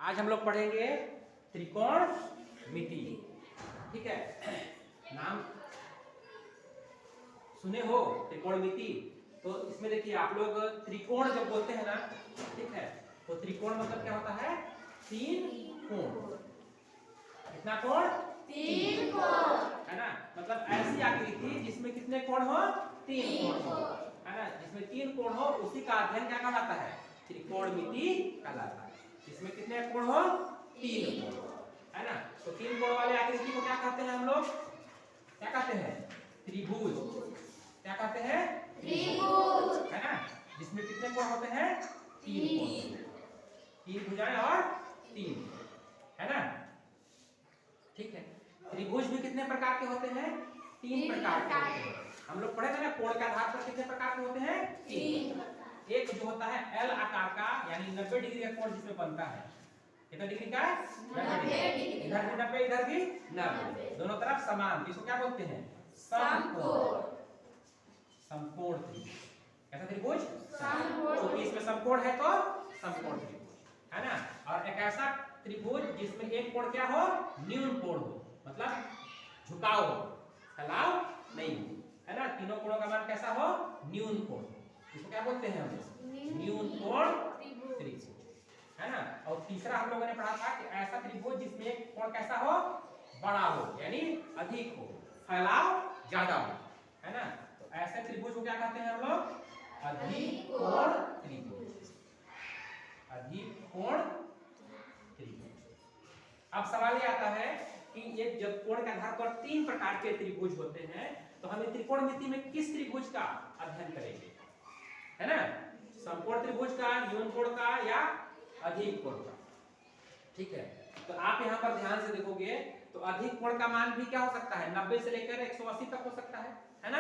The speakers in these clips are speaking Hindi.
आज हम लोग पढ़ेंगे त्रिकोणमिति। ठीक है, नाम सुने हो त्रिकोणमिति। तो इसमें देखिए आप लोग त्रिकोण जब बोलते हैं ना, ठीक है, तो त्रिकोण मतलब क्या होता है? तीन कोण। कितना कोण? तीन कोण, है ना। मतलब ऐसी आकृति जिसमें कितने कोण हो? तीन कोण हो, है ना। जिसमें तीन कोण हो उसी का अध्ययन क्या कहलाता है? त्रिकोणमिति कहलाता है। जिसमें कितने कोण हो? तीन कोण, है ना। तो तीन कोण वाले आकृति को क्या कहते हैं हम लोग? क्या कहते हैं? त्रिभुज। क्या कहते हैं? त्रिभुज, है ना। जिसमें कितने कोण होते हैं? तीन कोण, तीन भुजाएं और तीन कोण, है ना। ठीक है, त्रिभुज भी कितने प्रकार के होते हैं? तीन प्रकार के होते हैं। हम लोग पढ़े थे ना, कोण के आधार पर कितने प्रकार के होते हैं? तीन। एक जो होता है एल आकार का, यानी 90 डिग्री का कोण जिसमें बनता है। कितना डिग्री का? 90 डिग्री। इधर भी 90, इधर भी 90, दोनों तरफ समान। इसको क्या बोलते हैं? समकोण। समकोण त्रिभुज। कैसा त्रिभुज? समकोण। क्योंकि इसमें समकोण है तो समकोण त्रिभुज, है ना। और एक ऐसा त्रिभुज जिसमें एक कोण क्या हो? न्यून कोण हो, मतलब झुकाव हो, फैलाव नहीं हो, है ना। तीनों कोणों का मान कैसा हो? न्यून कोण। इसको क्या बोलते हैं हम? न्यून कोण त्रिभुज, है ना। और तीसरा हम लोगों ने पढ़ा था कि ऐसा त्रिभुज जिसमें एक कोण कैसा हो? बड़ा हो, यानी अधिक हो, फैलाव ज्यादा हो, है ना। तो ऐसे त्रिभुज को क्या कहते हैं हम लोग? अधिक कोण त्रिभुज। अधिक कोण त्रिभुज। अब सवाल ये आता है कि ये जब कोण के आधार पर तीन प्रकार के त्रिभुज होते हैं, तो हम त्रिकोणमिति में किस त्रिभुज का अध्ययन करेंगे? है ना, समकोण त्रिभुज का, न्यून कोण का, या अधिक कोण का? ठीक है, तो आप यहाँ पर ध्यान से देखोगे तो अधिक कोण का मान भी क्या हो सकता है? 90 से लेकर 180 तक हो सकता है ना।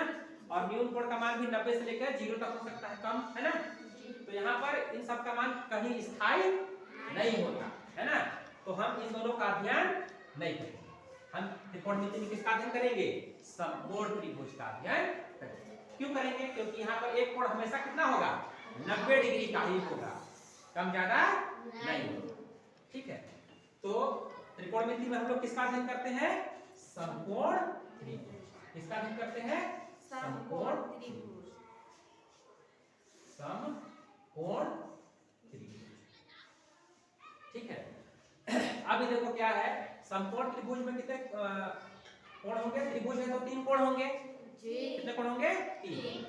और न्यून कोण का मान भी 90 से लेकर 0 तक हो सकता है, कम, है ना। तो यहाँ पर इन सब का मान कहीं स्थायी नहीं होता, है ना। तो हम इन दोनों का अध्ययन नहीं करेंगे। हम त्रिकोणमिति में किसका अध्ययन करेंगे? समकोण त्रिभुज का अध्ययन करेंगे। क्यों करेंगे? क्योंकि यहाँ पर एक कोण हमेशा कितना होगा? 90 डिग्री का ही होगा, कम ज्यादा नहीं होगा। ठीक है, तो त्रिकोणमिति में हम लोग किसका अध्ययन करते हैं? समकोण त्रिभुज। किसका अध्ययन करते हैं? समकोण त्रिभुज। समकोण त्रिभुज, ठीक है। अब ये देखो क्या है, समकोण त्रिभुज में कितने कोण होंगे? त्रिभुज है तो तीन कोण होंगे। कितने कोण होंगे? तीन,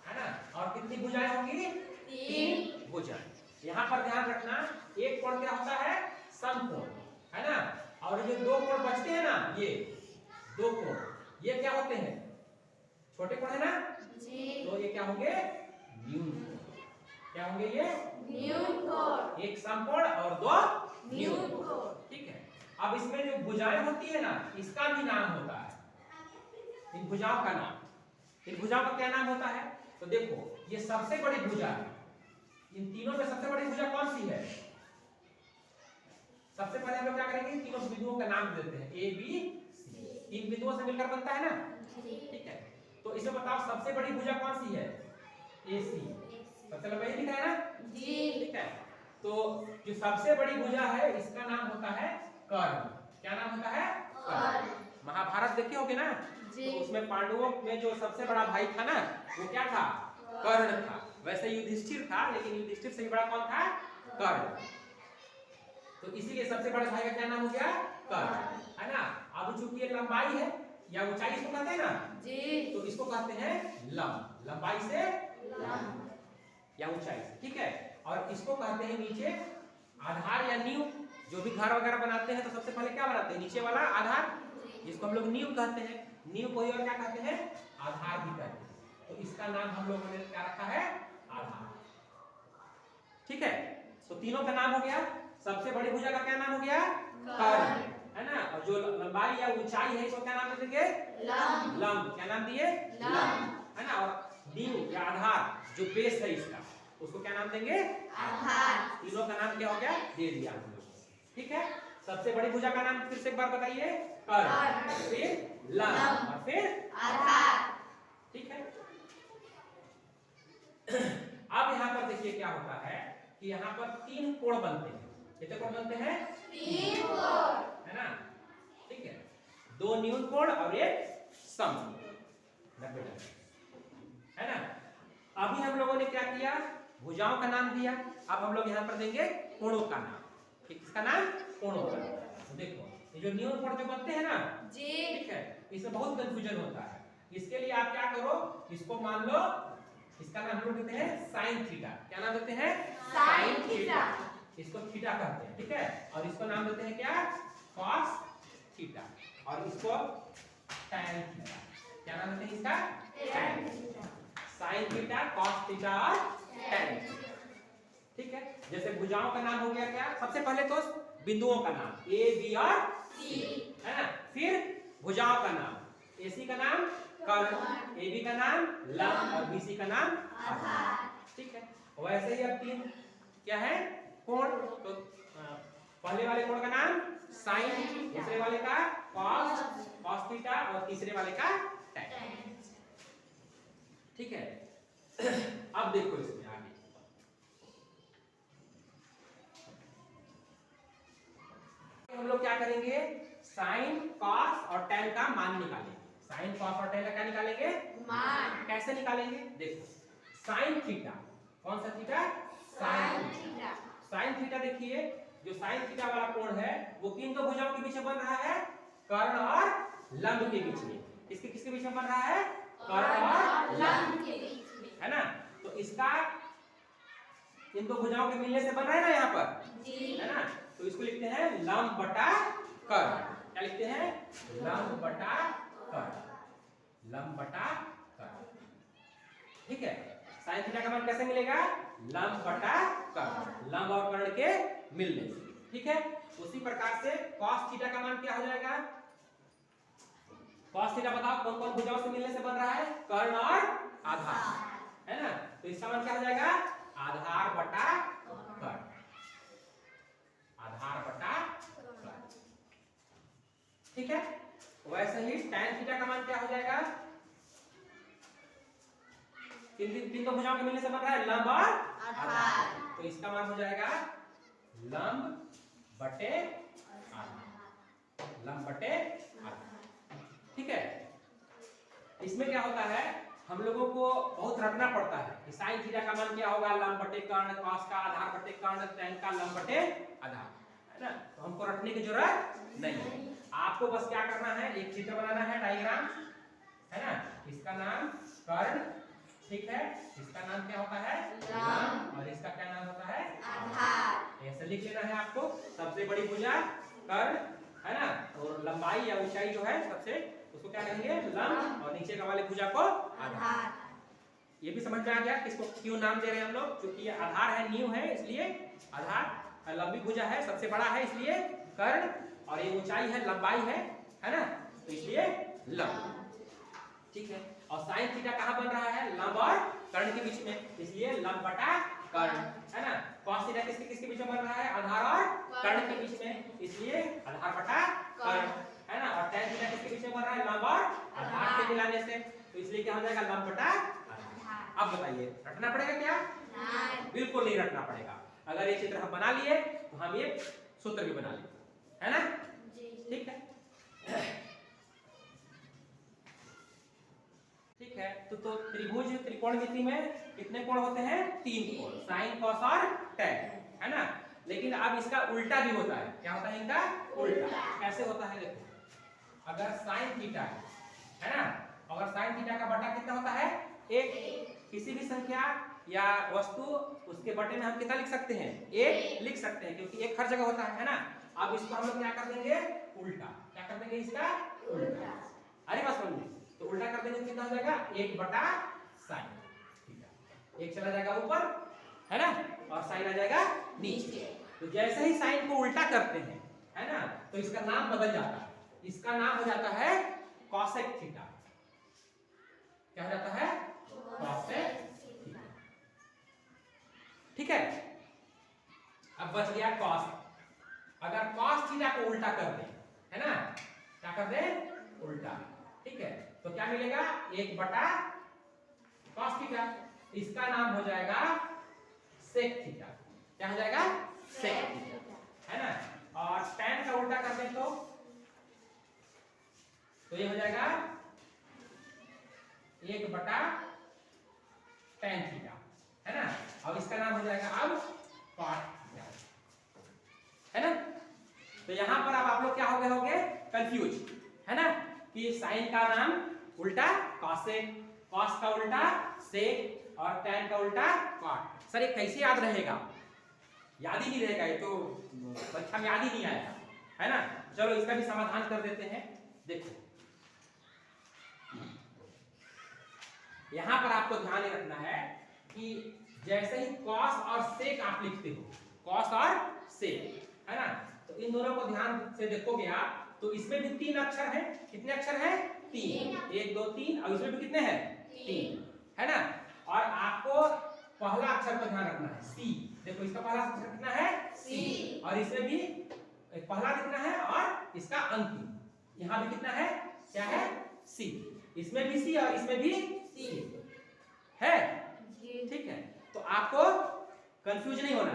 है ना। और कितनी भुजाएं होंगी? तीन भुजाएं। यहाँ पर ध्यान रखना, एक कोण क्या होता है? समकोण, है ना। और जो दो कोण बचते हैं ना, ये दो कोण, ये क्या होते हैं? छोटे कोण है ना, तो ये क्या होंगे? न्यून कोण। क्या होंगे ये? न्यून कोण। एक समकोण और दो न्यून कोण, ठीक है। अब इसमें जो भुजाएं होती है ना, इसका भी नाम होता है, इन भुजाओं का नाम। इन भुजाओं का क्या नाम होता है? तो देखो, ये सबसे बड़ी भुजा है। इन तीनों में सबसे बड़ी भुजा कौन सी है? सबसे पहले हम लोग क्या करेंगे? तीनों बिंदुओं का नाम देते हैं, ए बी सी। तीन बिंदुओं से मिलकर बनता है ना, ठीक है। तो इसमें बताओ सबसे बड़ी भुजा कौन सी है? ए सी। सबसे लंबा ही लिखा है ना जी, ठीक है। तो जो सबसे बड़ी भुजा है इसका नाम होता है कर्ण। क्या नाम होता है? कर्ण। महाभारत देखे होगे ना, तो उसमें पांडवों में जो सबसे बड़ा भाई था ना, वो क्या था? कर्ण था। वैसे युधिष्ठिर था, लेकिन युधिष्ठिर से बड़ा कौन था? कर्ण। तो इसीलिए सबसे बड़े भाई का क्या नाम हो गया? कर्ण, है ना। अब चूंकि ये लंबाई है या ऊंचाई इसको कहते हैं ना जी, तो इसको कहते हैं लंब। लंबाई से लंब या ऊंचाई से, ठीक है। और इसको कहते हैं नीचे आधार या नींव। जो भी घर वगैरह बनाते हैं तो सबसे पहले क्या बनाते हैं? नीचे वाला आधार, जिसको हम लोग नींव कहते हैं। नींव को और क्या कहते हैं? आधार भी कहते हैं। तो इसका नाम हम लोगों ने क्या रखा है? आधार, ठीक है। तो तीनों का नाम हो गया। सबसे बड़ी भुजा का क्या नाम हो गया? कर्ण, है ना। और जो लंबाई या ऊंचाई है इसको क्या नाम देंगे? लंब। लंब क्या नाम दिए? लंब, है ना। और नींव या आधार, जो बेस है इसका, उसको क्या नाम देंगे? आधार। तीनों का नाम क्या हो गया? दे दिया हम लोग, ठीक है। सबसे बड़ी भुजा का नाम फिर से एक बार बताइए? कर्ण, फिर लंब और फिर आधार, ठीक है। अब यहाँ पर देखिए क्या होता है कि यहाँ पर तीन कोण बनते हैं। कितने कोण बनते हैं? 3 कोण, है ना? ठीक है, 2 न्यून कोण और एक सम कोण, 90 डिग्री, है ना? अभी हम लोगों ने क्या किया? भुजाओं का नाम दिया। अब हम लोग यहाँ पर देंगे कोणों का नाम। किसका नाम? कोणों का। तो देखो ये जो न्यून कोण जो बनते हैं ना, जी, ठीक है, इसमें बहुत कंफ्यूजन होता है। इसके लिए आप क्या करो, इसको मान लो, इसका नाम हम लोग देते हैं साइन थीटा। क्या नाम देते हैं? Sine theta. इसको थीटा कहते हैं, ठीक है। और इसको नाम देते हैं क्या? Cos theta. और इसको टैन थीटा। क्या नाम देते हैं इसका? Tan theta. Sine theta, cos theta और टैन थीटा, ठीक है। जैसे भुजाओं का नाम हो गया क्या? सबसे पहले तो बिंदुओं का नाम ए, बी और सी, है ना। फिर भुजाओं का नाम, AC का नाम कर्ण, AB का नाम लंब और BC का नाम आधार, ठीक है। वैसे ही अब 3 क्या है? कोण। तो पहले वाले कोण का नाम साइन, दूसरे वाले का कॉस, कॉस थीटा और तीसरे वाले का टैन, ठीक है। अब देखो इसमें आगे हम लोग क्या करेंगे? साइन, कॉस और टैन का मान निकालेंगे। साइन, कॉस और टैन का क्या निकालेंगे? मान। कैसे निकालेंगे? देखो, साइन थीटा, कौन सा theta? Sine theta. Sine theta देखिए, जो साइन थीटा वाला कोण है वो किन दो भुजाओं के बीच में बन रहा है? कर्ण और लंब के बीच में। किसके किसके बीच में बन रहा है? कर्ण और लंब के बीच में, है ना। तो इसका इन दो भुजाओं के मिलने से बन रहा है ना यहाँ पर, जी, है ना। तो इसको लिखते हैं लंब बटा कर्ण। क्या लिखते हैं? लंब बटा कर्ण, लंब बटा कर्ण, ठीक है। साइन थीटा का मान कैसे मिलेगा? लंब बटा कर्ण, लंब और कर्ण के मिलने से, ठीक है। उसी प्रकार से कॉस थीटा का मान क्या हो जाएगा? कॉस थीटा बताओ कौन कौन भुजाओं से मिलने से बन रहा है? कर्ण और आधार, है ना। तो इसका मान क्या हो जाएगा? आधार बटा कर्ण, आधार बटा कर्ण, ठीक है। वैसे ही tan थीटा का मान क्या हो जाएगा? तीन दो भुजाओं के मिलने से बन रहा है लंब और आधार, तो इसका मान हो जाएगा लंब बटे आधार, लंब बटे आधार, ठीक है। इसमें क्या होता है, हम लोगों को बहुत रटना पड़ता है कि साइन थीटा का मान क्या होगा? लंब बटे कर्ण, कॉस का आधार बटे कर्ण, टैन का लंब बटे आधार, है ना। तो हमको रटने की जरूरत नहीं है। आपको बस क्या करना है? एक चित्र बनाना है, डायग्राम, है ना। इसका नाम कर्ण, ठीक है। इसका नाम क्या होता है? लंब। और इसका क्या नाम होता है? आधार। ऐसे लिख लेना है आपको। सबसे बड़ी भुजा कर्ण, है ना, और लंबाई या ऊंचाई जो है सबसे, उसको क्या कहेंगे? लंब। और नीचे का वाले भुजा को आधार। ये भी समझ में आ गया किसको क्यों नाम दे रहे हैं हम लोग? क्योंकि ये आधार है, नींव है, इसलिए आधार। लंबी भुजा है, सबसे बड़ा है, इसलिए कर्ण। और ये ऊंचाई है, लंबाई है ना, तो इसलिए लंब, ठीक है। और साइन थीटा कहाँ बन रहा है? लंब और कर्ण के बीच में, इसलिए लंब बटा कर्ण, है ना। कॉस थीटा किसके किसके बीच में बन रहा है? आधार और कर्ण के बीच में, इसलिए आधार बटा कर्ण, है ना। और tan थीटा किसके बीच में बन रहा है? लंब और आधार के मिलाने से, तो इसलिए क्या हो जाएगा? लंब बटा आधार। अब बताइए, रटना पड़ेगा क्या? नहीं, बिल्कुल नहीं रटना पड़ेगा। अगर ये चित्र हम बना लिए तो हम ये सूत्र भी बना लेंगे, है ना, ठीक है। ठीक है, तो त्रिभुज त्रिकोणमिति में कितने कोण होते हैं? 3 कोण, साइन, कॉस और टैन, है ना। लेकिन अब इसका उल्टा भी होता है। क्या होता है इनका? उल्टा। कैसे होता है? देखो, अगर साइन थीटा है ना, अगर साइन थीटा का बटा कितना होता है? 1। किसी भी संख्या या वस्तु उसके बटे में हम कितना लिख सकते हैं? 1 लिख सकते हैं, क्योंकि 1 हर जगह होता है ना। अब इसको हम लोग क्या कर देंगे? उल्टा। क्या कर देंगे इसका? उल्टा। अरे बात समझिए, तो उल्टा कर देंगे तो कितना हो जाएगा? 1 बटा साइन थीटा। 1 चला जाएगा ऊपर, है ना, और साइन आ जाएगा नीचे। तो जैसे ही साइन को उल्टा करते हैं, है ना, तो इसका नाम बदल जाता है। इसका नाम हो जाता है कॉसेक थीटा। क्या हो जाता है? कॉसेक थीटा, ठीक है। अब बच गया कॉस। अगर कॉस थीटा को उल्टा कर दें, है ना, क्या कर दें? उल्टा, ठीक है, तो क्या मिलेगा? 1 बटा कॉस थीटा। इसका नाम हो जाएगा सेक थीटा। क्या हो जाएगा? सेक थीटा, है ना। और tan का उल्टा कर दें तो ये हो जाएगा 1/tan थीटा, है ना। अब इसका नाम हो जाएगा अब cot थीटा, है ना। तो यहां पर अब आप लोग क्या हो गए कंफ्यूज, है ना, कि साइन का नाम उल्टा कॉसेक, कॉस का उल्टा सेक और tan का उल्टा कॉट। सर ये कैसे याद रहेगा? याद ही नहीं रहेगा, ये तो परीक्षा में याद ही नहीं आएगा, है ना। चलो इसका भी समाधान कर देते हैं। देखो यहां पर आपको ध्यान रखना है कि जैसे ही कॉस और सेक आप लिखते हो, कॉस और सेक, है ना, तो इन दोनों को ध्यान से देखोगे आप तो इसमें भी 3 अक्षर हैं। कितने अक्षर हैं? 3, 1 2 3। और इसमें भी कितने हैं? 3, है ना। और आपको पहला अक्षर को ध्यान रखना है सी। देखो इसका पहला अक्षर कितना है? सी। और इसमें भी पहला कितना है और इसका अंतिम यहां भी कितना है? क्या है? सी। इसमें भी सी और इसमें भी सी है, ठीक है। तो आपको कंफ्यूज नहीं होना,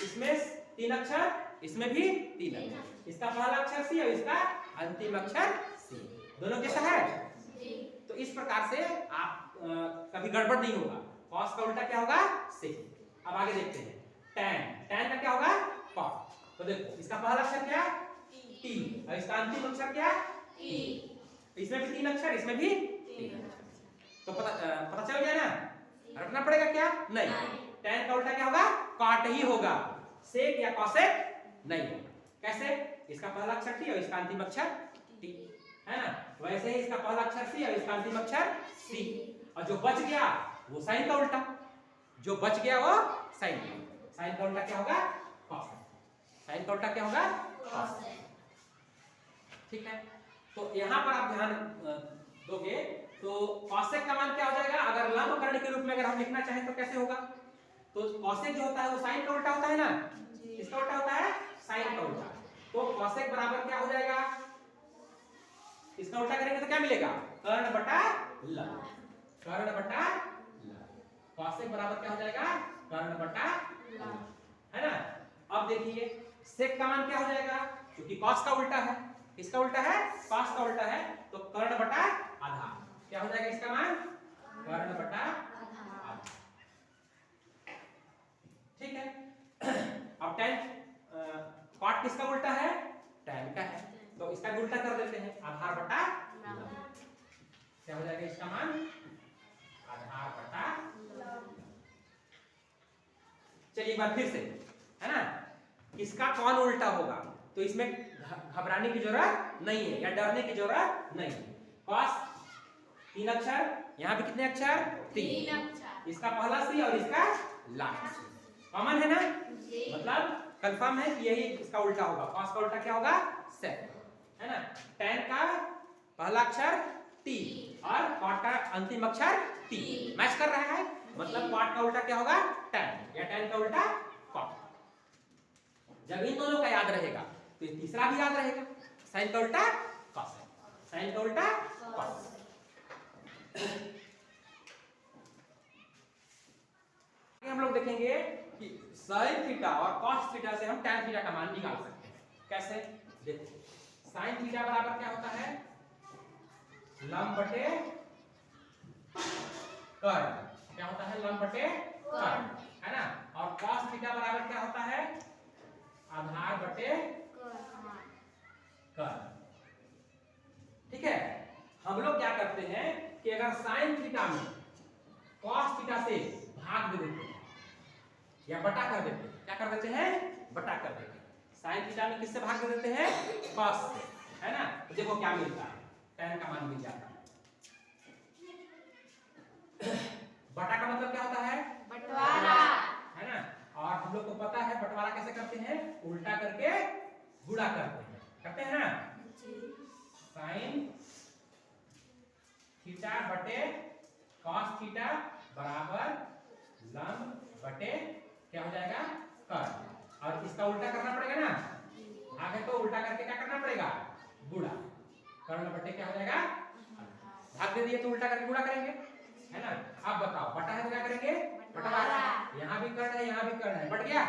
इसमें 3 अक्षर, इसमें भी 3 अक्षर, इसका पहला अक्षर सी और इसका अंतिम अक्षर सी, दोनों कैसा है? तो इस प्रकार से आप कभी गड़बड़ नहीं होगा। कॉस का उल्टा क्या होगा? सेक। अब आगे देखते हैं tan, tan का क्या होगा? cot। तो देखो इसका पहला अक्षर क्या? t और इसका अंतिम अक्षर क्या? t। इसमें भी 3 अक्षर, इसमें भी 3 अक्षर। तो पता चल गया ना? रखना पड़ेगा क्या? नहीं। tan का उल्टा क्या होगा? cot ही होगा, सेक या cosec नहीं होगा। कैसे? इसका पहला अक्षर t और इसका अंतिम अक्षर t, है ना। वैसे ही इसका पहला अक्षर c और इसका अंतिम अक्षर c। और जो बच गया वो साइन का उल्टा, जो बच गया वो साइन का। साइन का उल्टा क्या होगा? cos। साइन का उल्टा क्या होगा? cos, ठीक है। तो यहां पर आप ध्यान दोगे तो cosec का मान क्या हो जाएगा? अगर लंब कर्ण के रूप में अगर हम लिखना चाहें तो कैसे होगा? तो cosec जो होता है वो साइन का उल्टा होता है ना, इसका उल्टा होता है साइन का उल्टा। तो cosec बराबर क्या हो जाएगा? इसका उल्टा करेंगे तो क्या मिलेगा? कर्ण बटा लंब, कर्ण बटा लंब। cosec बराबर क्या हो जाएगा? कर्ण बटा लंब, है ना। अब देखिए sec का मान क्या हो जाएगा? क्योंकि cos का उल्टा है, इसका उल्टा है cos का उल्टा है, तो कर्ण बटा आधा क्या हो जाएगा? इसका मान कर्ण बटा आधा, ठीक है। अब tan cot किसका उल्टा है? tan का है, तो इसका भी उल्टा कर देते हैं, आधार बटा लंब। क्या हो जाएगा इसका मान? आधार बटा लंब। चलिए एक बार फिर से, है ना, किसका कौन उल्टा होगा? तो इसमें घबराने की जरूरत नहीं है या डरने की जरूरत नहीं है। cos 3 अक्षर, यहाँ भी कितने अक्षर? 3 अक्षर, इसका पहला सी और इसका लास्ट सी कॉमन है ना, मतलब कंफर्म है कि यही इसका उल्टा होगा। cos का उल्टा क्या होगा? sec, है ना। tan का पहला अक्षर t और cot का अंतिम अक्षर t मैच कर रहा है, मतलब cot का उल्टा क्या होगा? tan, या tan का उल्टा cot। जब इन दोनों का याद रहेगा तो ये तीसरा भी याद रहेगा, साइन का उल्टा cos, साइन का उल्टा cos। हम लोग देखेंगे कि sin थीटा और cos थीटा से हम tan थीटा का मान निकाल सकते हैं। कैसे? देखो sin थीटा बराबर क्या होता है? लंब बटे कर्ण। क्या होता है? लंब बटे कर्ण, है ना। और cos थीटा बराबर क्या होता है? आधार बटे कर्ण, ठीक है। हम लोग क्या करते हैं कि अगर sin थीटा में cos थीटा से भाग दे देते हैं या बटा कर देते हैं, क्या कर देते हैं? बटा कर देते हैं। sin थीटा में किससे भाग दे देते हैं? cos से, है ना। तो देखो क्या मिलता है, tan का मान मिल जाता है। बटा का मतलब क्या होता है? बंटवारा, है ना। और हम लोग को पता है बंटवारा कैसे करते हैं? उल्टा करके गुणा करते हैं ना। sin थीटा बटे cos थीटा बराबर लंब बटे क्या हो जाएगा? कर्ण। और इसका उल्टा करना पड़ेगा ना, आगे तो उल्टा करके क्या करना पड़ेगा? गुणा। कर्ण बटे क्या हो जाएगा? भाग दे दिए तो उल्टा करके गुणा करेंगे, है ना। अब बताओ बटा है तो क्या करेंगे? बंटवारा। यहाँ भी कर्ण है, यहाँ भी कर्ण है, बट गया,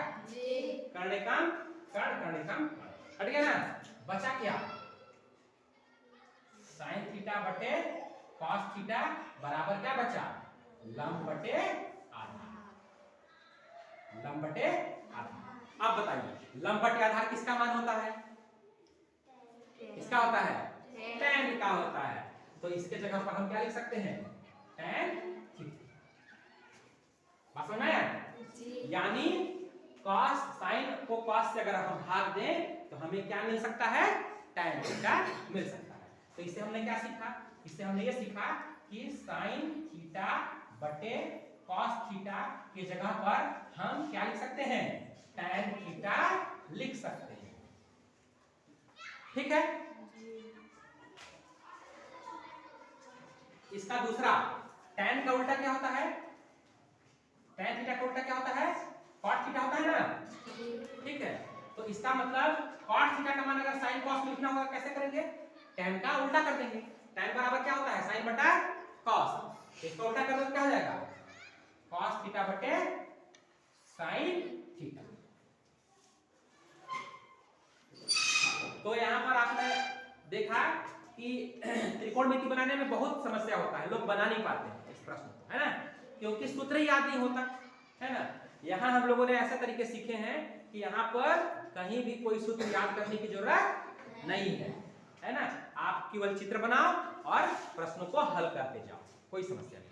कर्ण काम कर्ण हट गया ना। बचा क्या? साइन थीटा बटे कॉस थीटा बराबर क्या बचा? लंब बटे आधार। लंब बटे आधार। अब बताइए लंब बटे आधार किसका मान होता है? किसका होता है? tan का होता है। तो इसके जगह पर हम क्या लिख सकते हैं? tan theta. बात समझ में आया? यानी cos sin को cos से अगर हम भाग दें तो हमें क्या मिल सकता है? tan थीटा मिल सकता है। तो इससे हमने क्या सीखा? इससे हमने ये सीखा कि sin थीटा बटे cos थीटा की जगह पर हम क्या लिख सकते हैं? tan थीटा लिख सकते हैं। ठीक है। इसका दूसरा tan का उल्टा क्या होता है? tan थीटा का उल्टा क्या होता है? cot थीटा होता है ना। ठीक है। तो इसका मतलब cot थीटा का मान अगर sin cos में लिखना होगा कैसे करेंगे? tan का उल्टा कर देंगे। tan बराबर क्या होता है? sin बटा cos। इसका उल्टा कर दो तो क्या हो जाएगा? cos थीटा बटे sin थीटा। तो यहाँ पर आपने देखा कि त्रिकोणमिति बनाने में बहुत समस्या होता है, लोग बना नहीं पाते हैं इस प्रश्न को, है ना, क्योंकि सूत्र ही याद नहीं होता है ना। यहाँ हम लोगों ने ऐसे तरीके सीखे हैं कि यहाँ पर कहीं भी कोई सूत्र याद करने की जरूरत नहीं है ना। आप केवल चित्र बनाओ और प्रश्नों को हल करते जाओ, कोई समस्या नहीं।